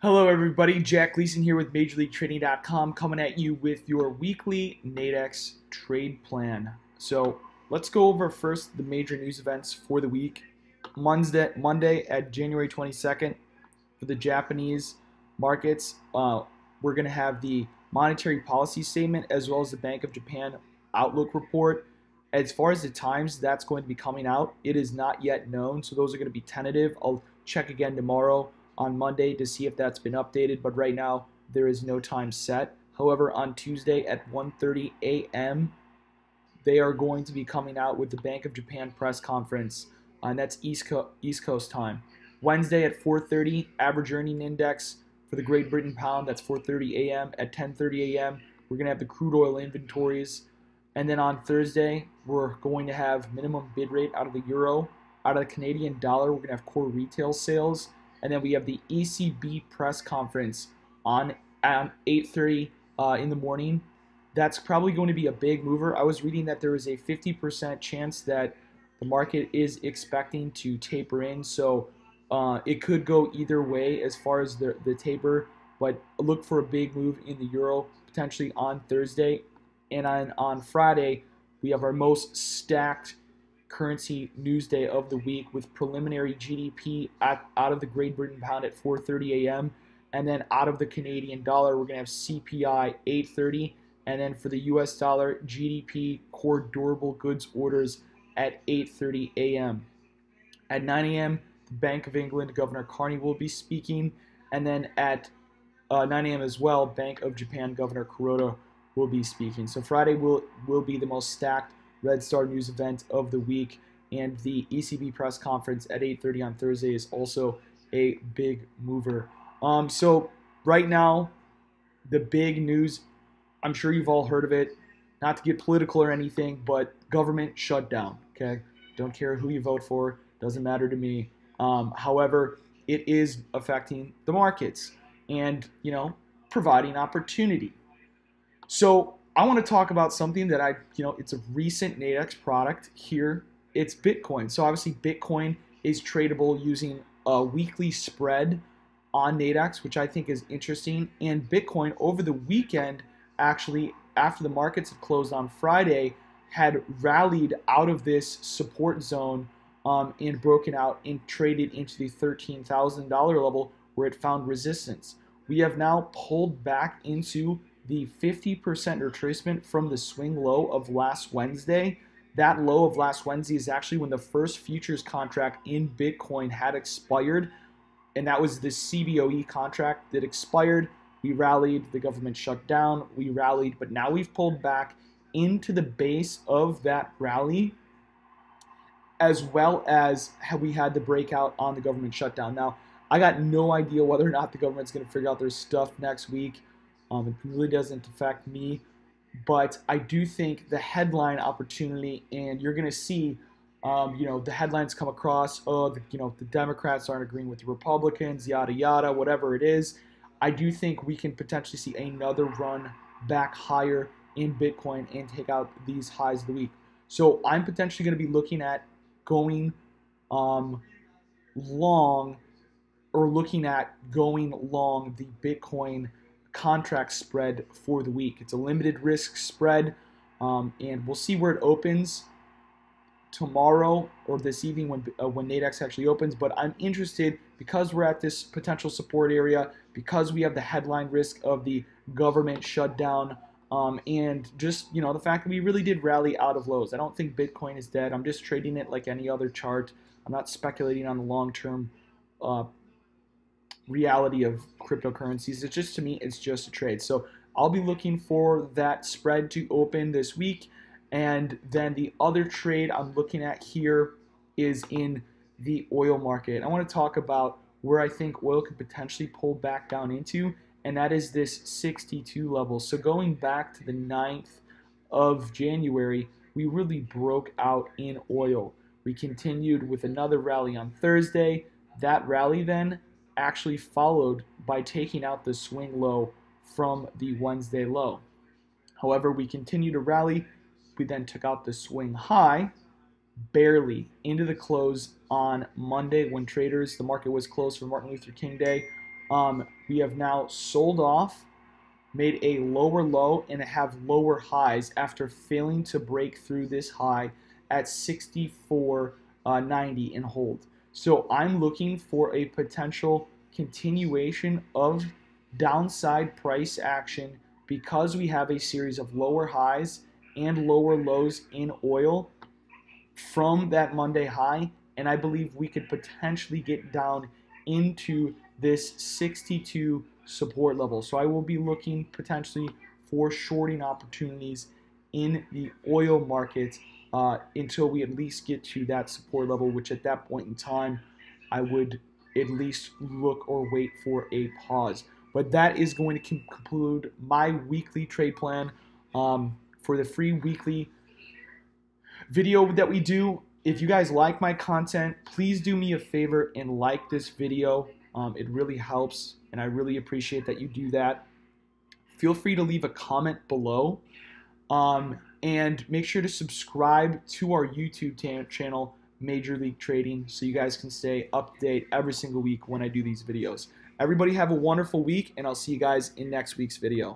Hello everybody, Jack Gleason here with MajorLeagueTrading.com coming at you with your weekly Nadex trade plan. So let's go over first the major news events for the week. Monday at January 22nd for the Japanese markets, we're going to have the monetary policy statement as well as the Bank of Japan outlook report. As far as the times that's going to be coming out, it is not yet known, so those are going to be tentative. I'll check again tomorrow on Monday to see if that's been updated, but right now there is no time set. However, on Tuesday at 1:30 a.m., they are going to be coming out with the Bank of Japan press conference, and that's East Coast time. Wednesday at 4:30, average earning index for the Great Britain pound, that's 4:30 a.m. At 10:30 a.m., we're going to have the crude oil inventories. And then on Thursday, we're going to have minimum bid rate out of the euro. Out of the Canadian dollar, we're going to have core retail sales. And then we have the ECB press conference on 8:30 in the morning. That's probably going to be a big mover. I was reading that there is a 50% chance that the market is expecting to taper in. So it could go either way as far as the taper. But look for a big move in the euro potentially on Thursday. And on Friday, we have our most stacked currency news day of the week with preliminary GDP out of the Great Britain pound at 4:30 a.m. And then out of the Canadian dollar, we're going to have CPI 8:30. And then for the US dollar, GDP core durable goods orders at 8:30 a.m. At 9 a.m., the Bank of England Governor Carney will be speaking. And then at 9 a.m. as well, Bank of Japan Governor Kuroda will be speaking. So Friday will be the most stacked Red Star news event of the week, and the ECB press conference at 8:30 on Thursday is also a big mover. So right now, the big news, I'm sure you've all heard of it, not to get political or anything, but government shutdown, okay? Don't care who you vote for, doesn't matter to me. However, it is affecting the markets and, providing opportunity. So I want to talk about something that it's a recent Nadex product here. It's Bitcoin. So obviously Bitcoin is tradable using a weekly spread on Nadex, which I think is interesting. And Bitcoin over the weekend, actually, after the markets had closed on Friday, had rallied out of this support zone and broken out and traded into the $13,000 level where it found resistance. We have now pulled back into the 50% retracement from the swing low of last Wednesday. That low of last Wednesday is actually when the first futures contract in Bitcoin had expired, and that was the CBOE contract that expired. We rallied, the government shut down, we rallied, but now we've pulled back into the base of that rally, as well as we had the breakout on the government shutdown. Now, I got no idea whether or not the government's going to figure out their stuff next week. It really doesn't affect me, but I do think the headline opportunity, and you're going to see, the headlines come across, the Democrats aren't agreeing with the Republicans, yada, yada, whatever it is. I do think we can potentially see another run back higher in Bitcoin and take out these highs of the week. So I'm potentially going to be looking at going long, or looking at going long the Bitcoin contract spread for the week. It's a limited risk spread, and we'll see where it opens tomorrow or this evening when Nadex actually opens. But I'm interested because we're at this potential support area, because we have the headline risk of the government shutdown, and just the fact that we really did rally out of lows. I don't think Bitcoin is dead. I'm just trading it like any other chart. I'm not speculating on the long-term reality of cryptocurrencies. It's just, to me, it's just a trade. So I'll be looking for that spread to open this week. And then the other trade I'm looking at here is in the oil market. I want to talk about where I think oil could potentially pull back down into, and that is this 62 level. So going back to the 9th of January, we really broke out in oil. We continued with another rally on Thursday. That rally then actually followed by taking out the swing low from the Wednesday low. However, we continued to rally. We then took out the swing high, barely, into the close on Monday when the market was closed for Martin Luther King Day. We have now sold off, made a lower low, and have lower highs after failing to break through this high at 64.90 and hold. So I'm looking for a potential continuation of downside price action because we have a series of lower highs and lower lows in oil from that Monday high, and I believe we could potentially get down into this 62 support level. So I will be looking potentially for shorting opportunities in the oil market until we at least get to that support level, which at that point in time I would at least look or wait for a pause. But that is going to conclude my weekly trade plan. For the free weekly video that we do, if you guys like my content, please do me a favor and like this video. It really helps, and I really appreciate that you do that. Feel free to leave a comment below, and make sure to subscribe to our YouTube channel, Major League Trading, so you guys can stay up to date every single week when I do these videos. Everybody have a wonderful week, and I'll see you guys in next week's video.